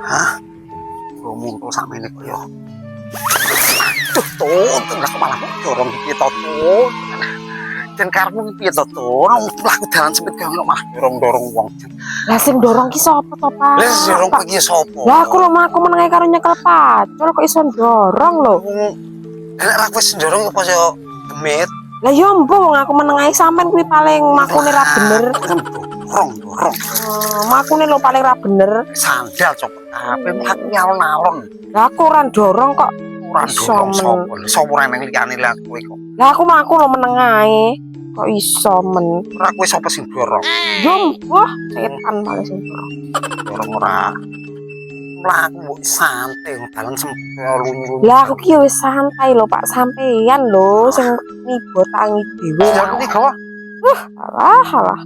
Hah? Ngomong kok sampe ini kok ya. Tuh, tuh, tengah kepala dorong iki to tuh. Dan karepmu piye to tuh? Laku dalan sempit kok malah dorong-dorong wong. Lah sing dorong ki sapa to, Pak? Lah dorong iki sapa? Lah aku aku menengae karo nyekel pacul kok iso dorong lho. Nek ra wis dorong apa yo demit. Lah yo mbok aku menengae sampean kuwi paling makune ra bener. Dorong. Makune lho paling ra bener. Sandal copot kabeh mlaku nyalon-alon. Lah aku ora dorong kok. Ora dorong sapa. Sapa ora nang liyane lha kowe kok. Lah aku lo menengae. Kok iso men? Ora kowe sapa sing dorong? Yo mbah setan paling sing dorong. Dorong ora. Mlaku santai dalan sempel lunyu. Lah aku ki wis santai lho Pak, sampeyan lho sing nibo tangi dhewe. Lah iki kok. Alah.